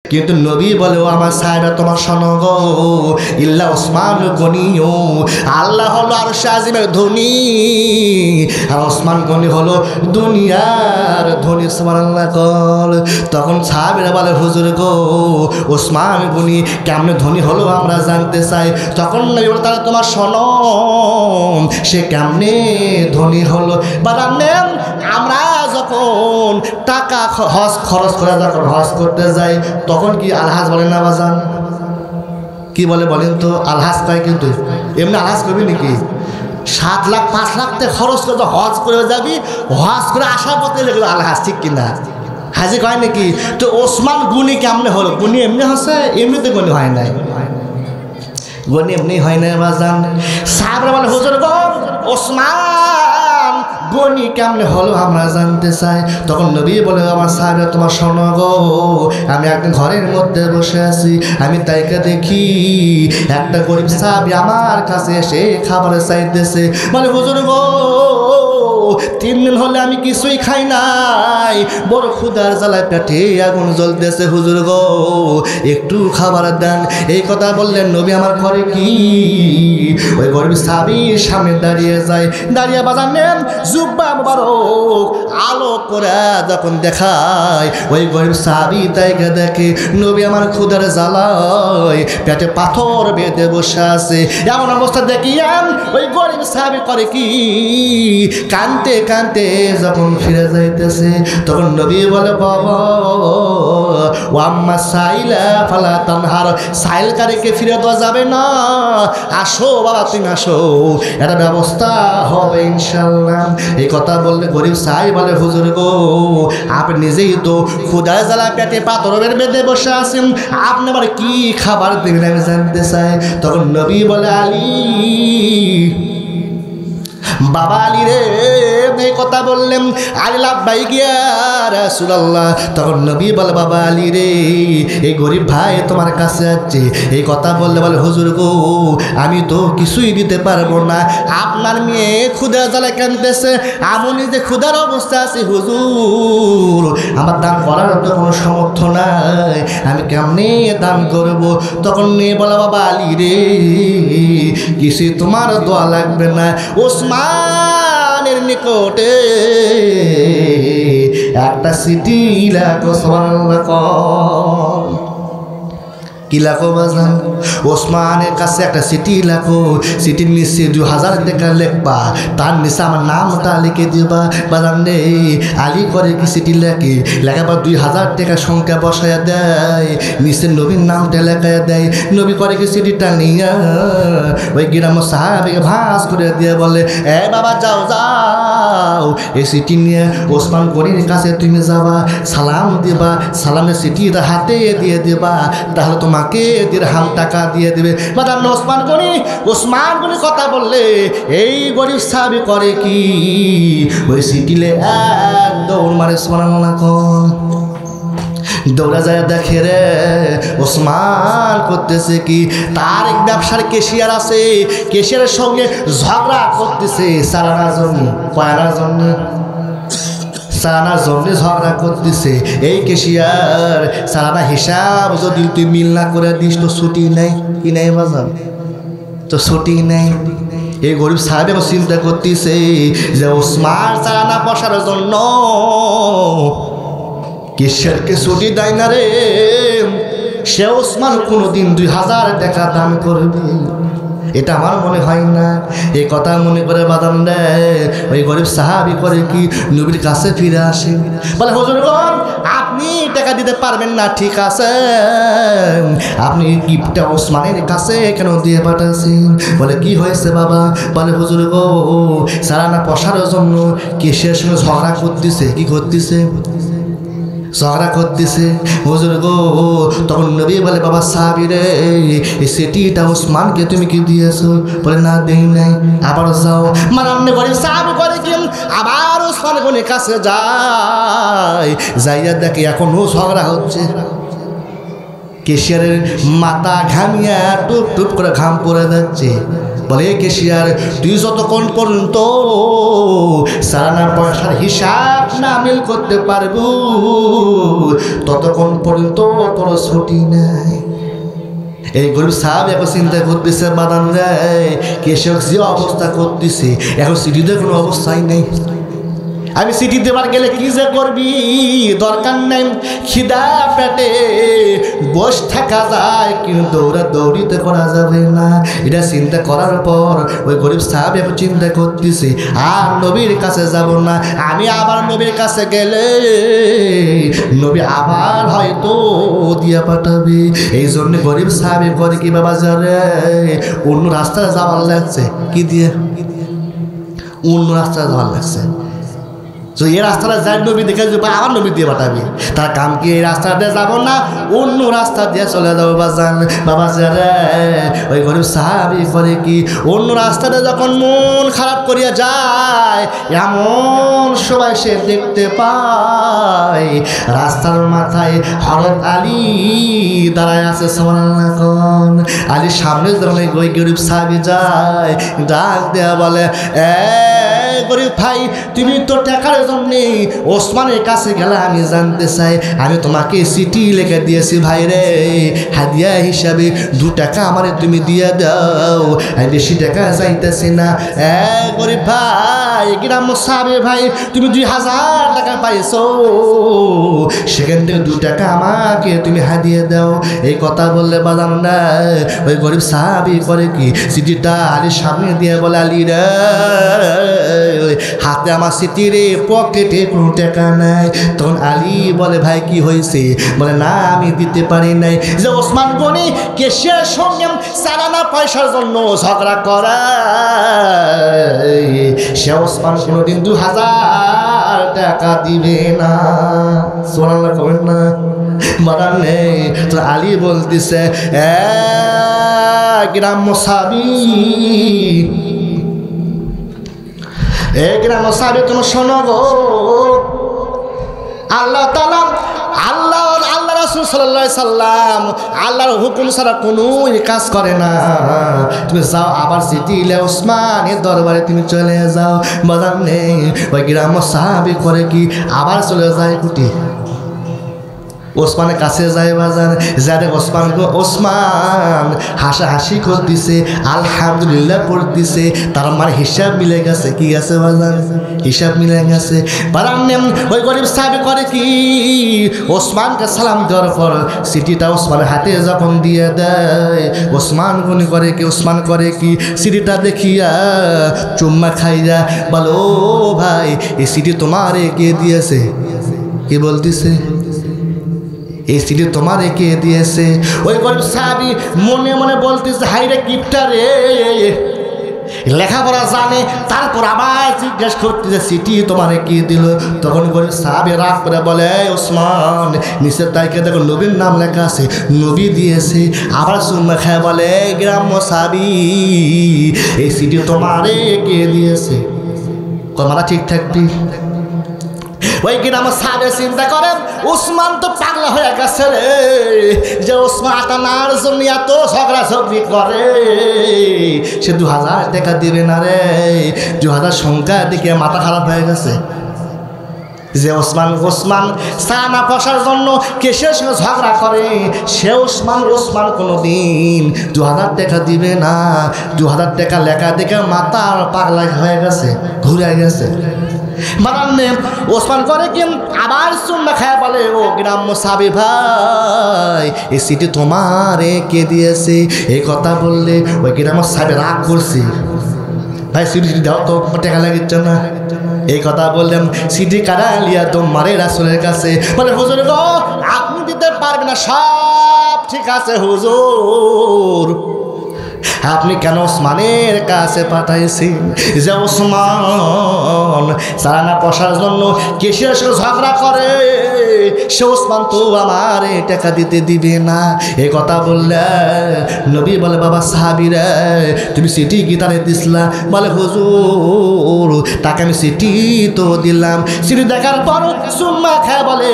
কিন্তু নবী বলে, ও আমার সাহেবা তোমার শোনো গো, ইল্লা ওসমান গনিও, আল্লাহ হলো আরশ আজিমের ধনী আর ওসমান গনি হলো দুনিয়ার ধনী। সুবহানাল্লাহ কল। তখন সাহাবীরা বলে, হুজুর গো, ওসমান গনি কেমনে ধনী হলো আমরা জানতে চাই। তখন নবী বলে, তাহলে তোমার শোনো সে কেমনে ধনী হলো। বাদানে আমরা যখন টাকা হজ খরচ করে যখন হজ করতে যাই তখন কি আলহাজ বলেন না বাজান? কি বলে বলেন তো? আলহাজ পায়, কিন্তু এমনি আলহাজ করবি নাকি? 7 লাখ 5 লাখ টাকা খরচ করে হজ করে যাবি, হজ করে আসার পথে লেগে আলহাজ, ঠিক কিনা? হাজি কয় নাকি? তো ওসমান গুনি কেমনে হলো? গুনি এমনি হচ্ছে? এমনিতে গুনি হয় নাই, গুনি এমনি হয় নাই বাজান। সাহাবরা বলে, হুজুর গো, ওসমান গনি কেমনে হলো আমরা জানতে চাই। তখন নবী বলে, আমার সাহাবীরা তোমার শোনো গো, আমি একদিন ঘরের মধ্যে বসে আছি, আমি তাইকে দেখি একটা গরিব সাহাবী আমার কাছে এসে খাবার চাইতেছে। বলে, হুজুর গো, 3 দিন হলে আমি কিছুই খাই নাই, বড় ক্ষুধার জ্বালায় পেটে আগুন জ্বলতেছে, হুজুর গো একটু খাবার দেন। এই কথা বললেন নবী আমার ঘরে কি ওই গরিব সাহাবীর সামনে দাঁড়িয়ে যায়, দাঁড়িয়ে বাজার নেন জুব্বা মুবারক আলো করে যখন দেখায়, ওই গরিব সাহাবী তাইকে দেখে নবী আমার ক্ষুধার জ্বালায় পেটে পাথর বেঁধে বসে আছে। এমন অবস্থা দেখিয়া ওই গরিব সাহাবী করে কি, কানতে কানতে যখন ফিরে যাইতেছে তখন নবী বলে, বাবা ও আম্মা সাইলা ফালা তানহার, সাইলকারীকে ফিরে দেওয়া যাবে না, আসো বাবা তুমি আসো, একটা ব্যবস্থা হবে ইনশাল্লাহ। এই কথা বললে গরিব সাহাবী বলে, হুজুর গো, আপনি নিজেই তো ক্ষুধার জ্বালা পেটে পাথরের বেঁধে বসে আছেন, আপনি আবার কি খাবার দেবেন আমি জানতে চাই। তখন নবী বলে, আলী, বাবা আলী রে, এই কথা বললেন। আলী লাব্বাই গিয়া রাসূলুল্লাহ। তখন নবী বলে, বাবা আলী রে, এই গরিব ভাই তোমার কাছে আছে। এই কথা বললে বলে, হুজুর গো, আমি তো কিছুই দিতে পারবো না, আপনার মেয়ে ক্ষুধার জ্বালায় কাঁদতেছে, আমি নিজে ক্ষুধার অবস্থা আছি হুজুর, আমার দান করার তো কোনো সামর্থ্য নাই, আমি কেমনে দান করব। তখন মেয়ে বলে, বাবা আলী রে, কিছু তোমার দোয়া লাগবে না, ওসমানের নিকটে একটা চিঠি লেখো। সুবহানাল্লাহ কর। কি লেখো বাজান? ওসমানের কাছে একটা চিঠি লেখো, চিঠির নিচে 2000 টাকা লিখবা, তার নিচে আমার নামটা লিখে দিবা। বাজান রে, আলী করে কি চিঠি লেখে, লেখাবার 2000 টাকা সংখ্যা বসাইয়া দেয়, নিচে নবীর নামটা লেখাইয়া দেয়। নবী করে কি চিঠিটা নিয়া ওই গ্রাম সাহাবীকে ভাঁজ করে দিয়ে বলে, এ বাবা যাও যাও, এই চিঠি নিয়ে ওসমান গনির কাছে তুমি যাবা, সালাম দিবা, সালামের চিঠিটা হাতে দিয়ে দিবা, তাহলে তোমাকে দিরহাম টাকা দিয়ে দেবে। বাদান ওসমান গনি কথা বললে এই গরিব সাহাবী করে কি, ওই চিঠিলে এক দৌড় মারে। সুবহানাল্লাহ কর। দৌড়া যায় দেখে রে ওসমান করতেছে কি, তার এক ব্যবসার কেশিয়ার আছে, কেশিয়ারের সঙ্গে ঝগড়া করতেছে সারানার জন্য, কয়নার জন্য, সারানার জন্য ঝগড়া করতেছে। এই কেশিয়ার সারানা হিসাব যদি তুই মিল না করে দিস তো ছুটি নেই, কি নেই বাজার, তো ছুটি নেই। এই গরিব সাহেব চিন্তা করতেছে যে ওসমান সারানা বসার জন্য কেশিয়ারকে ছুটি দেয় না রে, সে ওসমান কোনোদিন 2000 টাকা দান করবে, এটা আমার মনে হয় না। এই কথা মনে করে বাদাম দেয় ওই গরিব সাহাবী করে কি, নবীর কাছে ফিরে আসে, বলে, হুজুর আপনি টাকা দিতে পারবেন না, ঠিক আছে, আপনি গিফটটা ওসমানের কাছে কেন দিয়ে পাঠাচ্ছেন? বলে, কি হয়েছে বাবা? বলে, হুজুর গো, সারানা পশার জন্য কেশের সঙ্গে ঝগড়া করতেছে। কি করতেছে? ঝগড়া করতেছে হুজুর গো। তখন নবী বলে, বাবা সাহাবী রে, এই চিঠিটা ওসমানকে তুমি কি দিয়েছো? বলে, না দেই নাই। আবার যাও, মারান্নে করে সাহাবী করে কি, আবার ওসমান গনির কাছে যায়, যাইয়া দেখে এখনো ঝগড়া হচ্ছে। কেশিয়ারের মাথা ঘামিয়া টুপ টুপ করে ঘাম পড়ে যাচ্ছে। বলে কেশিয়ার তুই যতক্ষণ পর্যন্ত সালানার পয়সার হিসাব না মিল করতে পারবো ততক্ষণ পর্যন্ত তোর ছুটি নাই। এই গরিব সাহেব এখন চিন্তা করতেছে বাদান রে কেশক যে অবস্থা করতেছে এখন সিটিতে কোনো অবস্থাই নেই। আমি সিটি দেবার গেলে কি যে করবি দরকার নাই, খিদা পেটে বস থাকা যায় কিন্তু দৌড়াদৌড়িতে করা যাবে না। এটা চিন্তা করার পর ওই গরিব সাহেব এখন চিন্তা করতেছে আর নবীর কাছে যাব না, আমি আবার নবীর কাছে গেলে নবী আবার হয়তো দিয়া পাঠাবে। এই জন্য গরিব সাহেব করে কি বাবা যারে অন্য রাস্তায় যাওয়ার লাগছে, কি দিয়ে অন্য রাস্তায় যাওয়ার লাগছে। তো এই রাস্তাটা যাই নবী দেখে আবার নবী দিয়ে পাঠাবি, তার কাম কি এই রাস্তা দিয়ে যাবো না অন্য রাস্তা দিয়ে চলে যাবো বাজান। বাবা যারে ওই গরিব সাহাবি করে কি অন্য রাস্তাতে যখন মন খারাপ করিয়া যায় এমন সবাই সে দেখতে পায় রাস্তার মাথায় হযরত আলী দাঁড়ায় আছে। সুবহানাল্লাহ। আলীর সামনে যখন ওই গরিব সাহাবি যায় ডাক দেয়া বলে গরিব ভাই তুমি তো টাকার জন্য ওসমানের কাছে গেলে আমি জানতে চাই, আমি তোমাকে চিঠি লিখে দিয়েছি ভাই রে হাদিয়া হিসাবে 2 টাকা আমারে তুমি দিয়ে দাও, আমি বেশি টাকা চাইতেছি না। গরিব ভাই গ্রাম সাবে ভাই তুমি 2000 টাকা পাইছো সেখান থেকে 2 টাকা আমাকে তুমি হাদিয়া দাও। এই কথা বললে বাজান না ওই গরিব সাহাবি করে কি চিঠিটা আলীর সামনে দিয়ে বলে আলী রে হাতে আমার সিটি রে পকেটে কোনো টাকা নাই। তখন আলী বলে ভাই কি হয়েছে? বলে না আমি দিতে পারি নাই, যে ওসমান গনি কেশের সঙ্গে সালানা পয়সার জন্য ঝগড়া করা সে ওসমান কোনোদিন 2000 টাকা দিবে না। সুবহানাল্লাহ কবেন না মারান নেই। তো আলী বলতেছে গ্রাম্য সাবি গ্রাম সাবে তুমি শোনো গো, আল্লাহ তাআলা আল্লাহ রাসূল সাল্লাল্লাহু আলাইহি সাল্লাম আল্লাহর হুকুম ছাড়া কোনো কাজ করে না। তুমি যাও আবার চিঠিলে ওসমানের দরবারে তুমি চলে যাও। বাজার নেই ওই গ্রাম সাহাবী করে কি আবার চলে যায় কুটি ওসমানের কাছে যায় বাজার যারে ওসমান হাসাহাসি করতেছে আলহামদুলিল্লাহ পড়তেছে, তার মানে হিসাব মিলে গেছে। কি আছে বাজার? হিসাব মিলে গেছে। ওই গরিব সাহেব করে কি ওসমানকে সালাম দেওয়ার পর চিঠিটা ওসমানের হাতে যখন দিয়ে দেয় ওসমান গনি করে কি ওসমান করে কি চিঠিটা দেখিয়া চুম্মা খাইয়া বলো ভাই এই চিঠি তোমারে কে দিয়েছে? কি বলতেছে? এই চিঠি তোমারে কে দিয়েছে? ওই গরিব সাহাবী মনে মনে বলতেছে হাই রে কিপটা রে, লেখাপড়া জানে তারপর আবার জিজ্ঞেস করতেছে চিঠি তোমারে কে দিল? তখন গরিব সাহাবী রাগ করে বলে ওসমান নিচের তাইকে দেখো নবীর নাম লেখা আছে, নবী দিয়েছে। আবার চুম্মা খায় বলে গ্রাম্য সাহাবী এই চিঠি তোমারে কে দিয়েছে? তোমারা ঠিক থাকবি। ওই গ্রাম সাহাবে চিন্তা করেন ওসমান তো পাগলা হয়ে গেছে রে, যে ওসমান আটানার জন্য এত ঝগড়া ঝগড়ি করে, সে 2000 টাকা দিবে না রে। 2000 সংখ্যা দিকে মাথা খারাপ হয়ে গেছে যে ওসমান সানা পয়সার জন্য কেসের সঙ্গে ঝগড়া করে, সে ওসমান কোনোদিন 2000 টাকা দিবে না। 2000 টাকা লেখা দেখে মাথা পাগলা হয়ে গেছে, ঘুরে গেছে। বানান্নে ওসমান করে কি আবার চুম্মা খায় বলে ও গ্রাম্য সাবি ভাই এই চিঠি তোমারে কে দিয়েছে? এই কথা বললে ওই গ্রাম্য সাহেব রাগ করছে, ভাই চিঠি দাও তো টাকা লাগিচ্ছে না। এই কথা বললাম চিঠি কারা লিয়া তোমারে রাসূলের কাছে। বলে হুজুর গো আপনি দিতে পারবেন না, সব ঠিক আছে হুজুর, আপনি কেন ওসমানের কাছে পাঠাইছেন? যে ওসমান সালানা পয়সার জন্য কেসের সাথে ঝগড়া করে, সে ওসমান তো আমার টাকা দিতে দিবে না। এই কথা বললে নবী বলে বাবা সাহাবীরা তুমি চিঠি কি তারে দিসলা? বলে হুজুর তাকে আমি চিঠি তো দিলাম। চিঠি দেখার পর চুম্মা খায় বলে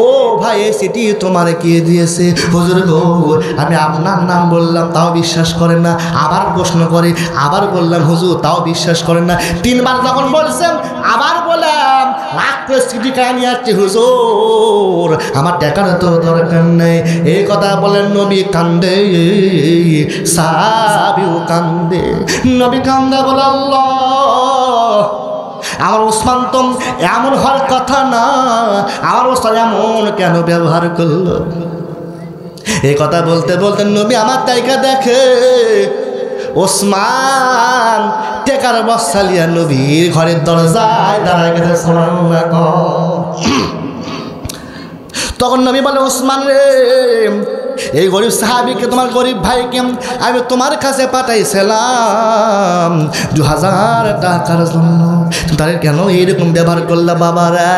ও ভাই এই চিঠি তোমারে কে দিয়েছে? হুজুর গো আমি আপনার নাম বললাম তাও বিশ্বাস করে না, আবার প্রশ্ন করে, আবার বললাম হুজুর, তাও বিশ্বাস করেন না। 3 বার যখন বলছেন আবার বললাম, রাগ করে সিটি কায় নিয়ে আসছি হুজুর, আমার টাকার তো দরকার নেই। এই কথা বলেন নবী কান্দে, সাহাবীও কান্দে। নবী কান্দে বলে, আল্লাহ, আমার ওসমান তো এমন হওয়ার কথা না, আমার ওসমান এমন কেন ব্যবহার করলো? এই কথা বলতে বলতে নবী আমার তাইকা দেখে ওসমান টেকার বস্তা লিয়া নবীর ঘরের দরজায় দাঁড়ায় গেছে। তখন নবী বলে, ওসমান রে, এই গরিব সাহাবীকে, তোমার গরিব ভাইকে আমি তোমার কাছে পাঠাইছিলাম 2000 টাকার জন্য, তারে কেন এইরকম ব্যবহার করলা বাবা রে?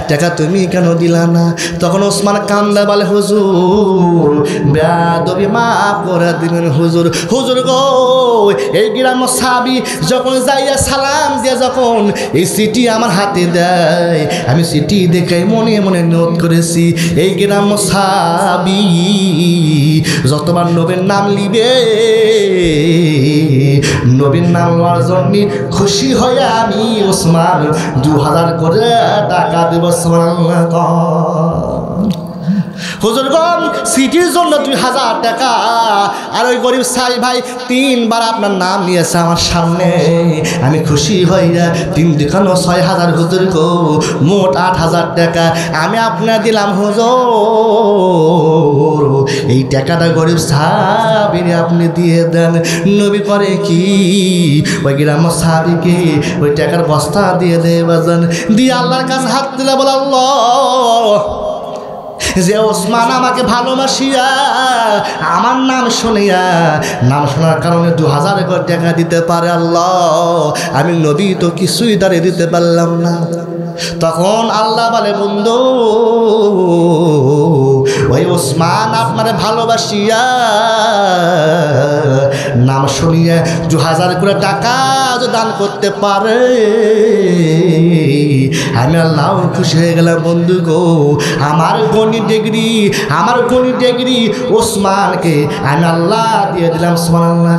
টাকা তুমি কেন দিলা না? তখন ওসমান কান্দা বলে, হুজুর বেয়াদবি মাফ করে দিবেন হুজুর। হুজুর গো, এই গ্রাম সাহাবী যখন যাইয়া সালাম দিয়ে যখন এই চিঠি আমার হাতে দেয়, আমি চিঠি দেখে মনে মনে নোট করেছি, এই গ্রাম সাহাবী যতবার নবীর নাম লিবে, নবীর নাম লওয়ার জন্য খুশি হয়ে আমি ওসমান 2000 করে টাকা দেব। হুজুর গম, সিটির জন্য 2000 টাকা, আর ওই গরিব সাই ভাই 3 বার আপনার নাম নিয়েছে আমার সামনে, আমি খুশি হইয়া 3 দুখানো 6000 হুজুর গো, মোট 8000 টাকা আমি আপনার দিলাম হুজুর। এই টাকাটা গরিব সাহাবীরে আপনি দিয়ে দেন। নবী করে কি, ওই গ্রাম সাহাবীকে ওই টাকার বস্তা দিয়ে দেয় বাজান, দিয়ে আল্লাহর কাছে হাত দিলে বলে, আল্লাহ, যে ওসমান আমাকে ভালোবাসিয়া আমার নাম শুনিয়া, নাম শোনার কারণে 2000 করে টাকা দিতে পারে, আল্লাহ আমি নবী তো কিছুই দাঁড়িয়ে দিতে পারলাম না। তখন আল্লাহ বলে, বন্ধু, ওই ওসমান আপনারে ভালোবাসিয়া নাম শুনিয়া 2000 করে টাকা দান করতে পারে, আমি আল্লাহ খুশি হয়ে গেলাম। বন্ধু গো, আমার গণিত ডিগ্রি ওসমানকে আমি আল্লাহ দিয়ে দিলাম। সুবহানাল্লাহ।